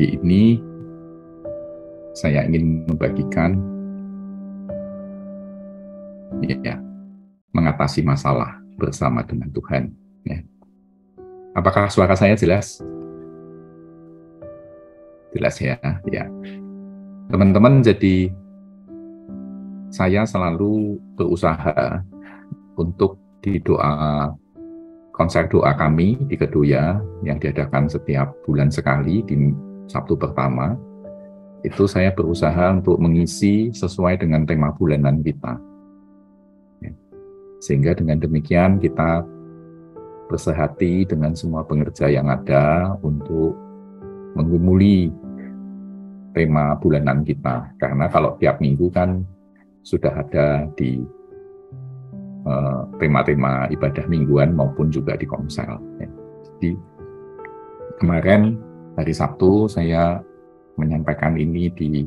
Pagi ini saya ingin membagikan mengatasi masalah bersama dengan Tuhan. Ya. Apakah suara saya jelas? Jelas ya. Ya. Teman-teman, jadi saya selalu berusaha untuk di konser doa kami di Kedoya yang diadakan setiap bulan sekali di Sabtu pertama. Itu saya berusaha untuk mengisi sesuai dengan tema bulanan kita. Sehingga dengan demikian kita bersehati dengan semua pengerja yang ada untuk menggumuli tema bulanan kita. Karena kalau tiap minggu kan sudah ada di tema-tema ibadah mingguan maupun juga di komsel. Jadi kemarin hari Sabtu saya menyampaikan ini di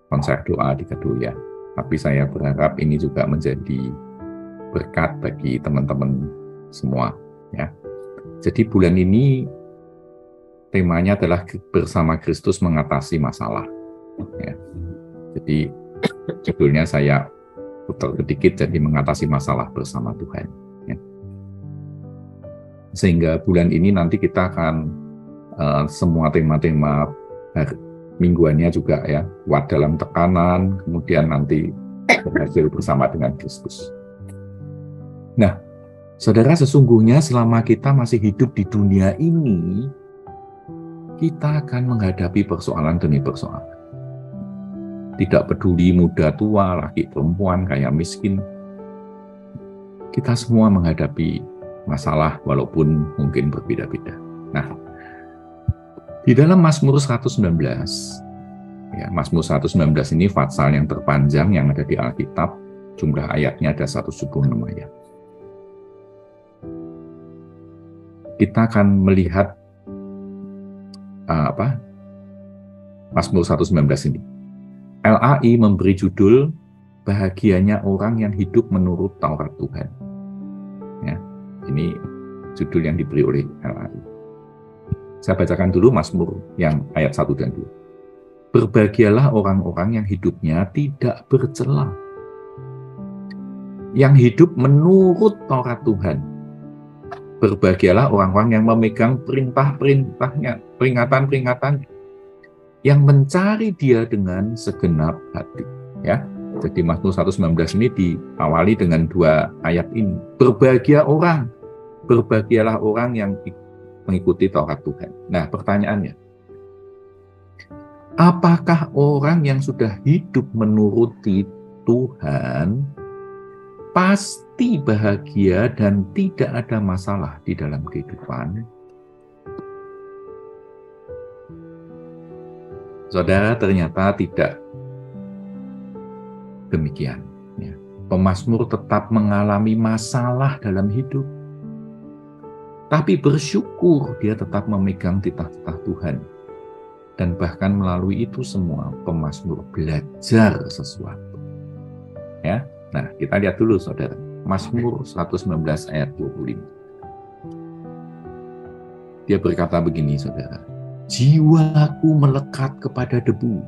konser doa di Kedoya. Tapi saya berharap ini juga menjadi berkat bagi teman-teman semua. Ya. Jadi bulan ini temanya adalah bersama Kristus mengatasi masalah. Ya. Jadi judulnya saya putar sedikit, jadi mengatasi masalah bersama Tuhan. Ya. Sehingga bulan ini nanti kita akan semua tema-tema mingguannya juga ya, kuat dalam tekanan, kemudian nanti berhasil bersama dengan Kristus. Nah, saudara, sesungguhnya selama kita masih hidup di dunia ini, kita akan menghadapi persoalan demi persoalan. Tidak peduli muda tua, laki perempuan, kaya miskin, kita semua menghadapi masalah walaupun mungkin berbeda-beda. Nah, di dalam Mazmur 119, ya, Mazmur 119 ini fatsal yang terpanjang yang ada di Alkitab, jumlah ayatnya ada 176 ayat. Kita akan melihat Mazmur 119 ini. LAI memberi judul Bahagianya Orang yang Hidup Menurut Taurat Tuhan. Ya, ini judul yang diberi oleh LAI. Saya bacakan dulu Mazmur yang ayat 1 dan 2. Berbahagialah orang-orang yang hidupnya tidak bercela, yang hidup menurut Taurat Tuhan. Berbahagialah orang-orang yang memegang perintah-perintahnya, peringatan-peringatannya, yang mencari Dia dengan segenap hati. Ya, jadi Mazmur 119 ini diawali dengan dua ayat ini. Berbahagialah orang yang mengikuti Taurat Tuhan. Nah, pertanyaannya, apakah orang yang sudah hidup menuruti Tuhan pasti bahagia dan tidak ada masalah di dalam kehidupan? Saudara, ternyata tidak demikian. Ya. Pemazmur tetap mengalami masalah dalam hidup. Tapi bersyukur dia tetap memegang titah-titah Tuhan. Dan bahkan melalui itu semua pemazmur belajar sesuatu. Ya. Nah, kita lihat dulu saudara. Mazmur 119 ayat 25. Dia berkata begini saudara. Jiwaku melekat kepada debu.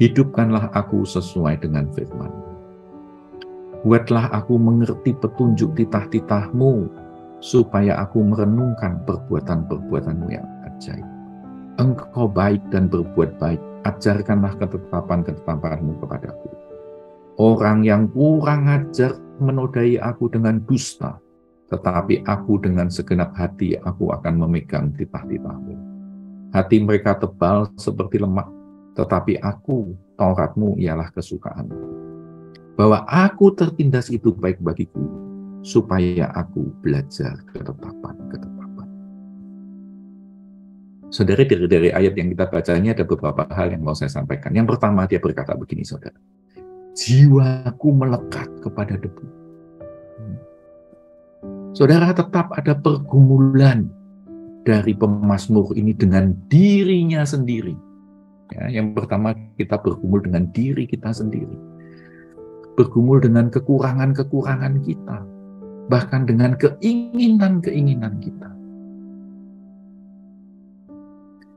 Hidupkanlah aku sesuai dengan firman. Buatlah aku mengerti petunjuk titah-titahmu, supaya aku merenungkan perbuatan-perbuatan-mu yang ajaib. Engkau baik dan berbuat baik, ajarkanlah ketetapan-ketetapan-mu kepadaku. Orang yang kurang ajar menodai aku dengan dusta, tetapi aku dengan segenap hati aku akan memegang titah-titahmu. Hati mereka tebal seperti lemak, tetapi aku, Tauratmu ialah kesukaanku. Bahwa aku tertindas itu baik bagiku, supaya aku belajar ketetapan-ketetapan. Saudara, dari ayat yang kita baca ini ada beberapa hal yang mau saya sampaikan. Yang pertama, dia berkata begini, saudara. Jiwaku melekat kepada debu. Saudara, tetap ada pergumulan dari pemazmur ini dengan dirinya sendiri. Ya, yang pertama, kita bergumul dengan diri kita sendiri. Bergumul dengan kekurangan-kekurangan kita. Bahkan dengan keinginan-keinginan kita.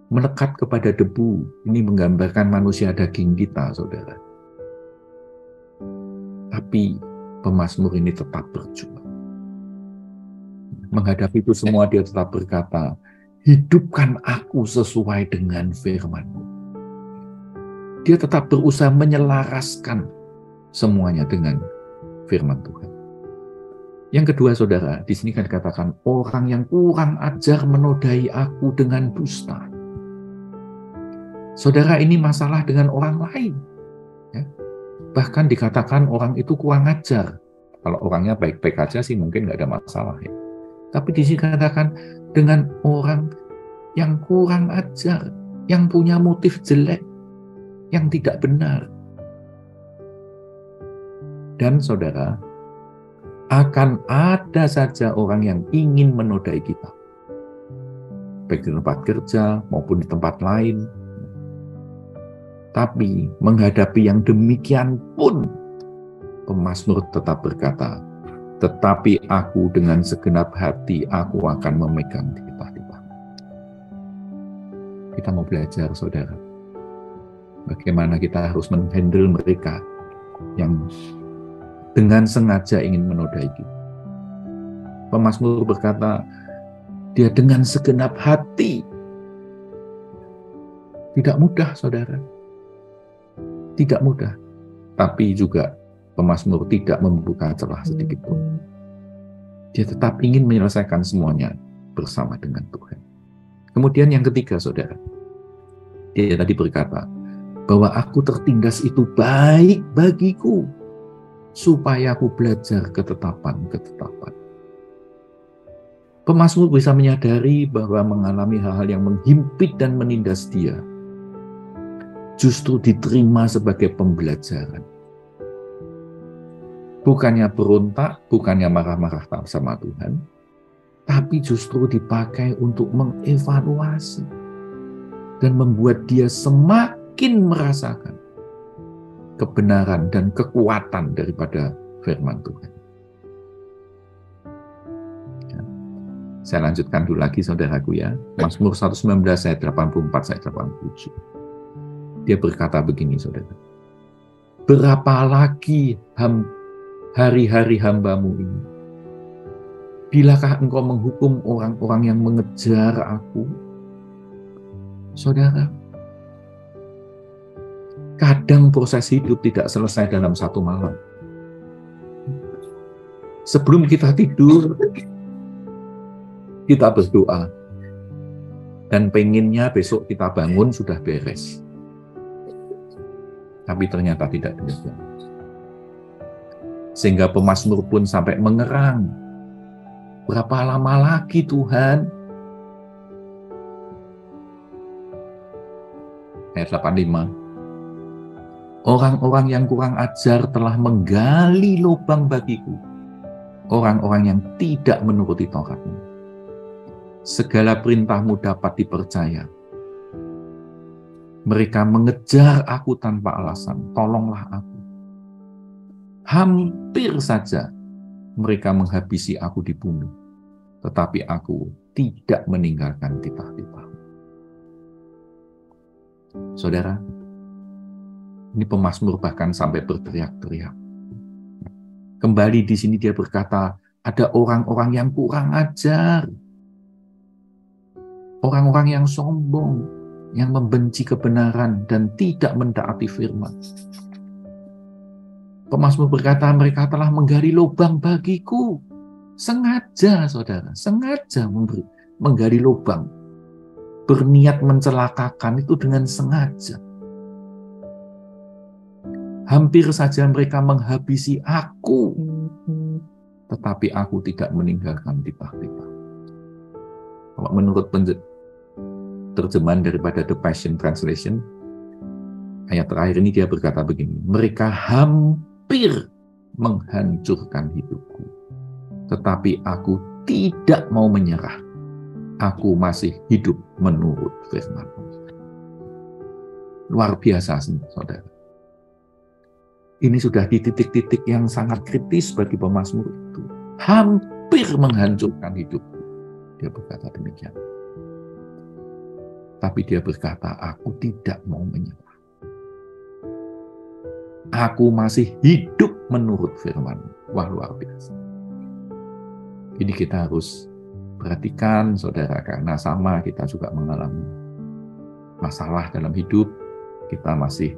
melekat kepada debu. Ini menggambarkan manusia daging kita, saudara. Tapi pemazmur ini tetap berjuang. Menghadapi itu semua dia tetap berkata, hidupkan aku sesuai dengan firman-Mu. Dia tetap berusaha menyelaraskan semuanya dengan firman Tuhan. Yang kedua, saudara, di sini kan dikatakan orang yang kurang ajar menodai aku dengan dusta. Saudara, ini masalah dengan orang lain. Ya. Bahkan dikatakan orang itu kurang ajar. Kalau orangnya baik-baik aja sih mungkin nggak ada masalah. Ya. Tapi di sini dikatakan dengan orang yang kurang ajar, yang punya motif jelek, yang tidak benar. Dan saudara, akan ada saja orang yang ingin menodai kita. Baik di tempat kerja maupun di tempat lain. Tapi menghadapi yang demikian pun, pemazmur tetap berkata, tetapi aku dengan segenap hati aku akan memegang titah-titah. Kita mau belajar, saudara, bagaimana kita harus menghandle mereka yang dengan sengaja ingin menodai kita. Pemazmur berkata, dia dengan segenap hati. Tidak mudah, saudara. Tidak mudah. Tapi juga pemazmur tidak membuka celah sedikit pun. Dia tetap ingin menyelesaikan semuanya bersama dengan Tuhan. Kemudian yang ketiga, saudara. Dia tadi berkata, bahwa aku tertindas itu baik bagiku, supaya aku belajar ketetapan-ketetapan. Pemazmur bisa menyadari bahwa mengalami hal-hal yang menghimpit dan menindas dia justru diterima sebagai pembelajaran. Bukannya berontak, bukannya marah-marah sama Tuhan, tapi justru dipakai untuk mengevaluasi dan membuat dia semakin merasakan kebenaran dan kekuatan daripada firman Tuhan. Ya. Saya lanjutkan dulu lagi, saudaraku ya. Mazmur 119 ayat 84 ayat 87. Dia berkata begini, saudara. Berapa lagi hari-hari hamba-Mu ini? Bilakah Engkau menghukum orang-orang yang mengejar aku? Saudara, kadang proses hidup tidak selesai dalam satu malam. Sebelum kita tidur, kita berdoa. Dan pengennya besok kita bangun sudah beres. Tapi ternyata tidak demikian. Sehingga pemazmur pun sampai mengerang. Berapa lama lagi Tuhan? Ayat 85. Orang-orang yang kurang ajar telah menggali lubang bagiku. Orang-orang yang tidak menuruti Taurat-Mu. Segala perintah-Mu dapat dipercaya. Mereka mengejar aku tanpa alasan. Tolonglah aku. Hampir saja mereka menghabisi aku di bumi. Tetapi aku tidak meninggalkan titah-titah. Saudara, ini pemazmur bahkan sampai berteriak-teriak. Kembali di sini dia berkata, ada orang-orang yang kurang ajar. Orang-orang yang sombong, yang membenci kebenaran dan tidak mentaati firman. Pemazmur berkata, mereka telah menggali lubang bagiku. Sengaja, saudara, sengaja menggali lubang. Berniat mencelakakan itu dengan sengaja. Hampir saja mereka menghabisi aku, tetapi aku tidak meninggalkan titah-titah. Kalau menurut terjemahan daripada The Passion Translation, ayat terakhir ini dia berkata begini, mereka hampir menghancurkan hidupku, tetapi aku tidak mau menyerah. Aku masih hidup menurut firman. Luar biasa, saudara. Ini sudah di titik-titik yang sangat kritis bagi pemazmur itu. Hampir menghancurkan hidupku. Dia berkata demikian. Tapi dia berkata, aku tidak mau menyerah. Aku masih hidup menurut firman. Wah, luar biasa. Ini kita harus perhatikan, saudara, karena sama kita juga mengalami masalah dalam hidup. Kita masih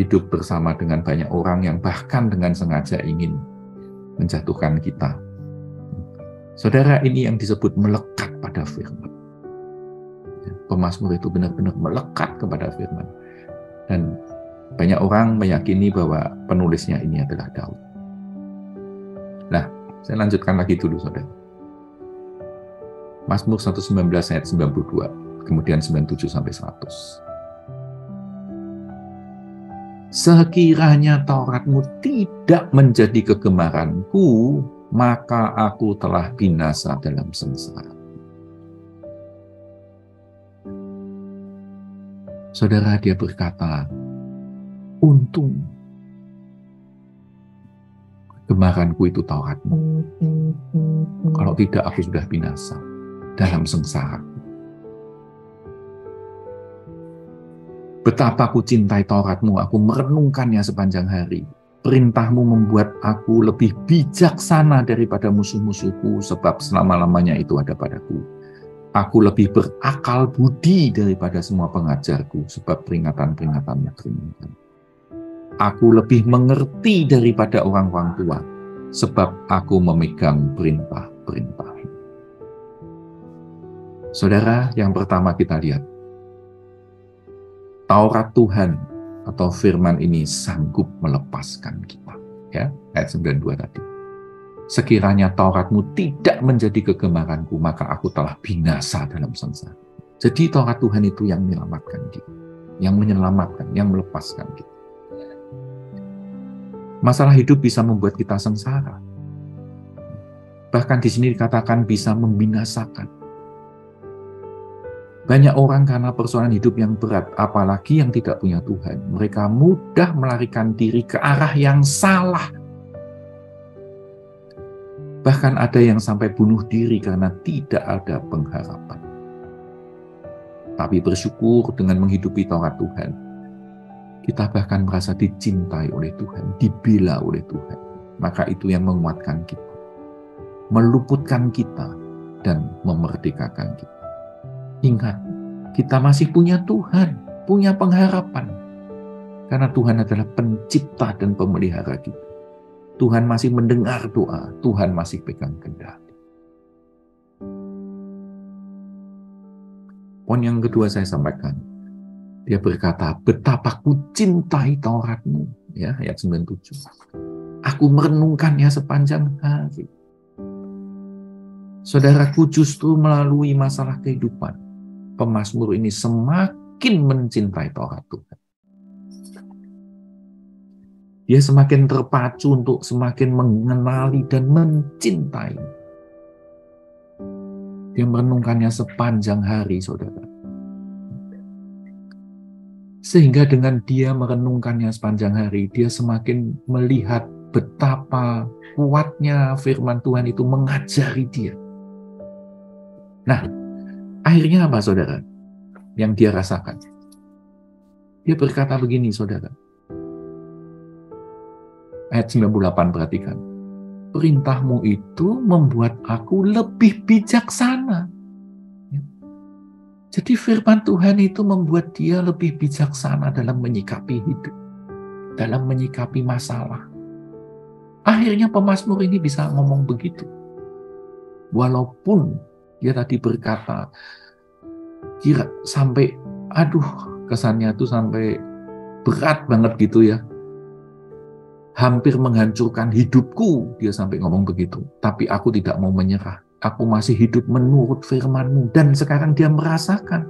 hidup bersama dengan banyak orang yang bahkan dengan sengaja ingin menjatuhkan kita. Saudara, ini yang disebut melekat pada firman. Pemazmur itu benar-benar melekat kepada firman. Dan banyak orang meyakini bahwa penulisnya ini adalah Daud. Nah, saya lanjutkan lagi dulu, saudara. Mazmur 119 ayat 92, kemudian 97 sampai 100. Sekiranya Tauratmu tidak menjadi kegemaranku, maka aku telah binasa dalam sengsara. Saudara, dia berkata, untung kegemaranku itu Tauratmu. Kalau tidak, aku sudah binasa dalam sengsara. Betapa aku cintai Tauratmu, aku merenungkannya sepanjang hari. Perintahmu membuat aku lebih bijaksana daripada musuh-musuhku, sebab selama-lamanya itu ada padaku. Aku lebih berakal budi daripada semua pengajarku, sebab peringatan-peringatanmu keringan. Aku lebih mengerti daripada orang-orang tua, sebab aku memegang perintah-perintah. Saudara, yang pertama kita lihat, Taurat Tuhan atau firman ini sanggup melepaskan kita. Ya, ayat 92 tadi. Sekiranya Tauratmu tidak menjadi kegemaranku, maka aku telah binasa dalam sengsara. Jadi Taurat Tuhan itu yang menyelamatkan kita, yang menyelamatkan, yang melepaskan kita. Masalah hidup bisa membuat kita sengsara. Bahkan di sini dikatakan bisa membinasakan. Banyak orang karena persoalan hidup yang berat, apalagi yang tidak punya Tuhan, mereka mudah melarikan diri ke arah yang salah. Bahkan ada yang sampai bunuh diri karena tidak ada pengharapan. Tapi bersyukur dengan menghidupi Taurat Tuhan, kita bahkan merasa dicintai oleh Tuhan, dibela oleh Tuhan. Maka itu yang menguatkan kita, meluputkan kita, dan memerdekakan kita. Ingat, kita masih punya Tuhan, punya pengharapan. Karena Tuhan adalah pencipta dan pemelihara kita. Tuhan masih mendengar doa, Tuhan masih pegang kendali. Poin yang kedua saya sampaikan, dia berkata, betapa ku cintai Tauratmu, ya, ayat 97. Aku merenungkannya sepanjang hari. Saudaraku, justru melalui masalah kehidupan, pemazmur ini semakin mencintai Taurat Tuhan. Dia semakin terpacu untuk semakin mengenali dan mencintai. Dia merenungkannya sepanjang hari, saudara. Sehingga dengan dia merenungkannya sepanjang hari, dia semakin melihat betapa kuatnya firman Tuhan itu mengajari dia. Nah, akhirnya apa, saudara? Yang dia rasakan. Dia berkata begini, saudara. Ayat 98, perhatikan. Perintahmu itu membuat aku lebih bijaksana. Jadi firman Tuhan itu membuat dia lebih bijaksana dalam menyikapi hidup, dalam menyikapi masalah. Akhirnya pemazmur ini bisa ngomong begitu. Walaupun dia tadi berkata, kira sampai, kesannya tuh sampai berat banget gitu ya. Hampir menghancurkan hidupku, dia sampai ngomong begitu. Tapi aku tidak mau menyerah. Aku masih hidup menurut firman-Mu. Dan sekarang dia merasakan.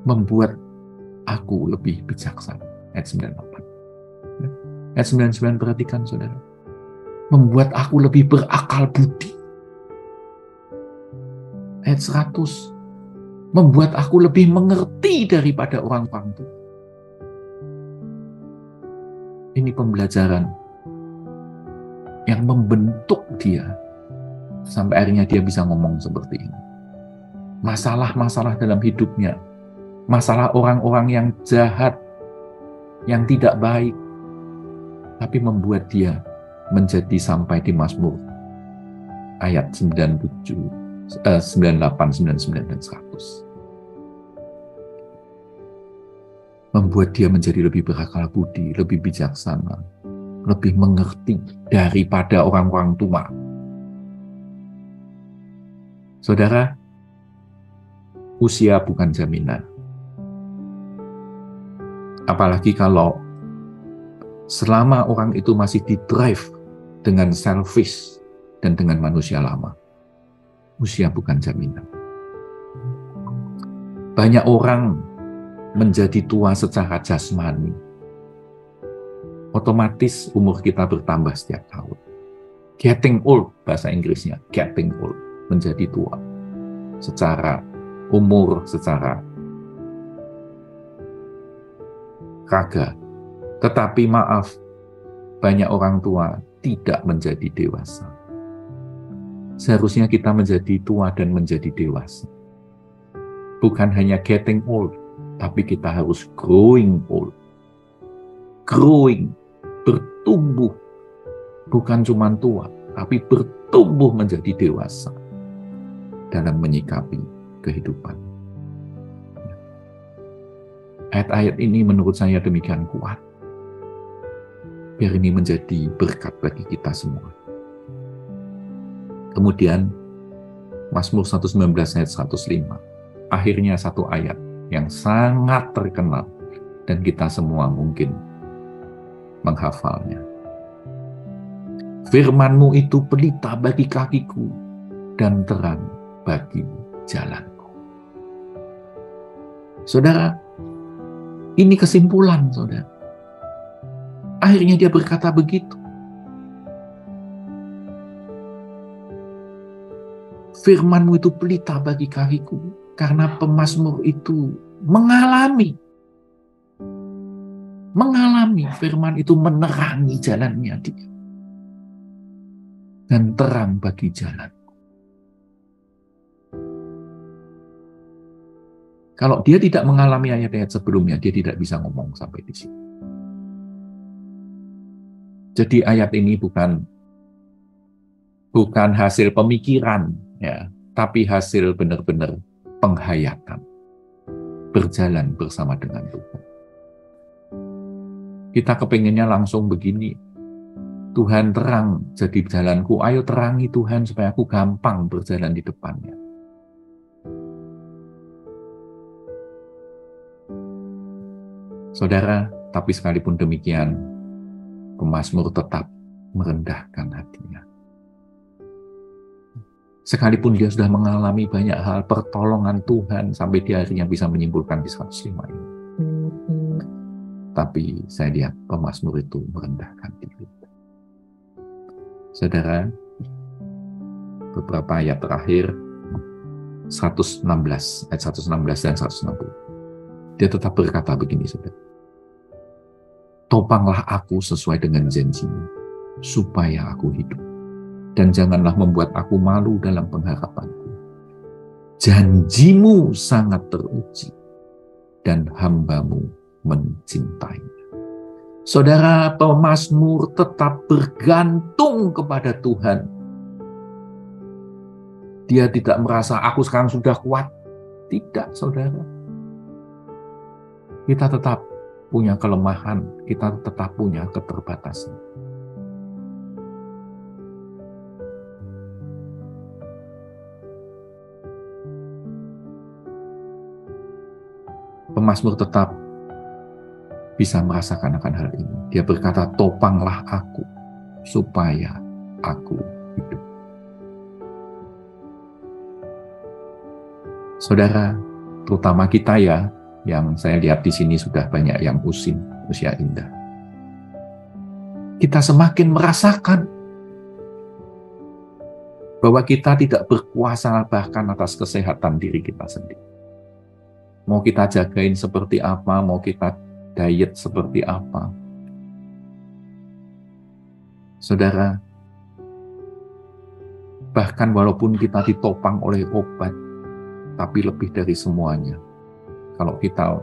Membuat aku lebih bijaksana. Ayat 98. Ayat 99, perhatikan saudara. Membuat aku lebih berakal budi. Ayat 100. Membuat aku lebih mengerti daripada orang-orang tua. Ini pembelajaran yang membentuk dia sampai akhirnya dia bisa ngomong seperti ini. masalah-masalah dalam hidupnya, masalah orang-orang yang jahat, yang tidak baik, tapi membuat dia menjadi sampai di Mazmur ayat 97, 98, 99, dan 100. Membuat dia menjadi lebih berakal budi, lebih bijaksana, lebih mengerti daripada orang-orang tua. Saudara, usia bukan jaminan. Apalagi kalau selama orang itu masih di-drive dengan selfish dan dengan manusia lama. Usia bukan jaminan. Banyak orang menjadi tua secara jasmani. Otomatis umur kita bertambah setiap tahun. Getting old, bahasa Inggrisnya, getting old, menjadi tua. Secara umur, secara raga. Tetapi maaf, banyak orang tua tidak menjadi dewasa. Seharusnya kita menjadi tua dan menjadi dewasa. Bukan hanya getting old, tapi kita harus growing old. Growing, bertumbuh. Bukan cuma tua, tapi bertumbuh menjadi dewasa dalam menyikapi kehidupan. Ayat-ayat ini menurut saya demikian kuat. Biar ini menjadi berkat bagi kita semua. Kemudian, Mazmur 119 ayat 105. Akhirnya satu ayat yang sangat terkenal dan kita semua mungkin menghafalnya. Firman-Mu itu pelita bagi kakiku dan terang bagi jalanku. Saudara, ini kesimpulan, saudara. Akhirnya dia berkata begitu. Firman-Mu itu pelita bagi kakiku, karena pemazmur itu mengalami firman itu menerangi jalannya dia. Dan terang bagi jalan. Kalau dia tidak mengalami ayat-ayat sebelumnya, dia tidak bisa ngomong sampai di sini. Jadi ayat ini bukan hasil pemikiran, ya, tapi hasil benar-benar penghayatan. Berjalan bersama dengan Tuhan. Kita kepinginnya langsung begini. Tuhan terang jadi jalanku. Ayo terangi Tuhan supaya aku gampang berjalan di depannya. Saudara, tapi sekalipun demikian, pemazmur tetap merendahkan hatinya. Sekalipun dia sudah mengalami banyak hal pertolongan Tuhan sampai dia akhirnya bisa menyimpulkan di 105 ini. Tapi saya lihat pemazmur itu merendahkan diri. Saudara, beberapa ayat terakhir 116, ayat 116 dan 160. Dia tetap berkata begini, saudara. Topanglah aku sesuai dengan janji-Mu, supaya aku hidup. Dan janganlah membuat aku malu dalam pengharapanku. Janji-Mu sangat teruji, dan hamba-Mu mencintainya. Saudara, pemazmur tetap bergantung kepada Tuhan. Dia tidak merasa, aku sekarang sudah kuat. Tidak, saudara. Kita tetap punya kelemahan, kita tetap punya keterbatasan. Pemazmur tetap bisa merasakan akan hal ini. Dia berkata, topanglah aku, supaya aku hidup. Saudara, terutama kita ya, yang saya lihat di sini sudah banyak yang usia indah. Kita semakin merasakan bahwa kita tidak berkuasa bahkan atas kesehatan diri kita sendiri. Mau kita jagain seperti apa, mau kita diet seperti apa. Saudara, bahkan walaupun kita ditopang oleh obat, Tapi lebih dari semuanya, kalau kita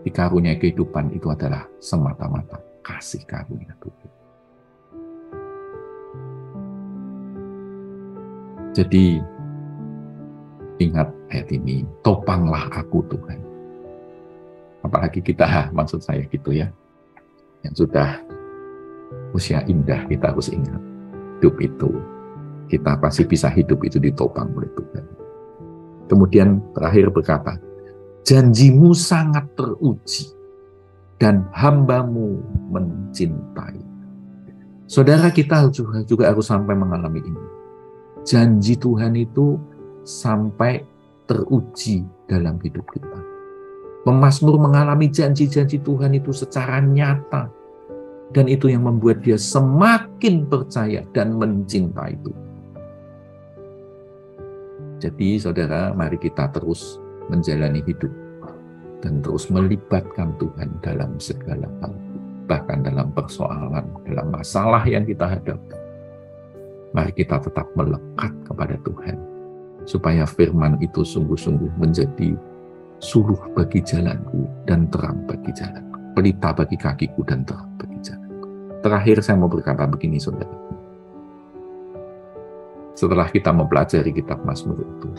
dikaruniai kehidupan, itu adalah semata-mata kasih karunia Tuhan. Jadi, ingat ayat ini, topanglah aku Tuhan. Apalagi kita, maksud saya gitu ya, yang sudah usia indah, kita harus ingat, hidup itu, kita pasti bisa hidup itu ditopang oleh Tuhan. Kemudian terakhir berkata, janjimu sangat teruji, dan hambamu mencintai. Saudara, kita juga harus sampai mengalami ini. Janji Tuhan itu sampai teruji dalam hidup kita. Pemazmur mengalami janji-janji Tuhan itu secara nyata. Dan itu yang membuat dia semakin percaya dan mencintai Tuhan. Jadi saudara, mari kita terus menjalani hidup dan terus melibatkan Tuhan dalam segala hal. Bahkan dalam persoalan, dalam masalah yang kita hadapi. Mari kita tetap melekat kepada Tuhan. Supaya firman itu sungguh-sungguh menjadi suluh bagi jalanku dan terang bagi jalanku. Pelita bagi kakiku dan terang bagi jalanku. Terakhir saya mau berkata begini saudara. Setelah kita mempelajari kitab Mazmur itu,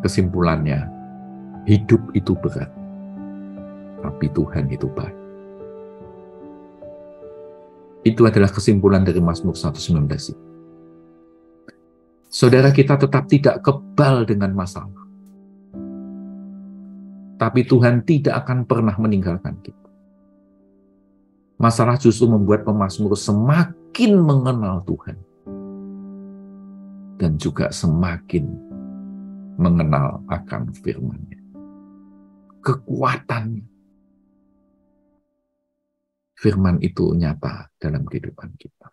kesimpulannya, hidup itu berat, tapi Tuhan itu baik. Itu adalah kesimpulan dari Mazmur 119. Saudara, kita tetap tidak kebal dengan masalah. Tapi Tuhan tidak akan pernah meninggalkan kita. Masalah justru membuat pemazmur semakin mengenal Tuhan. Dan juga semakin mengenal akan firman-Nya. Kekuatannya. Firman itu nyata dalam kehidupan kita.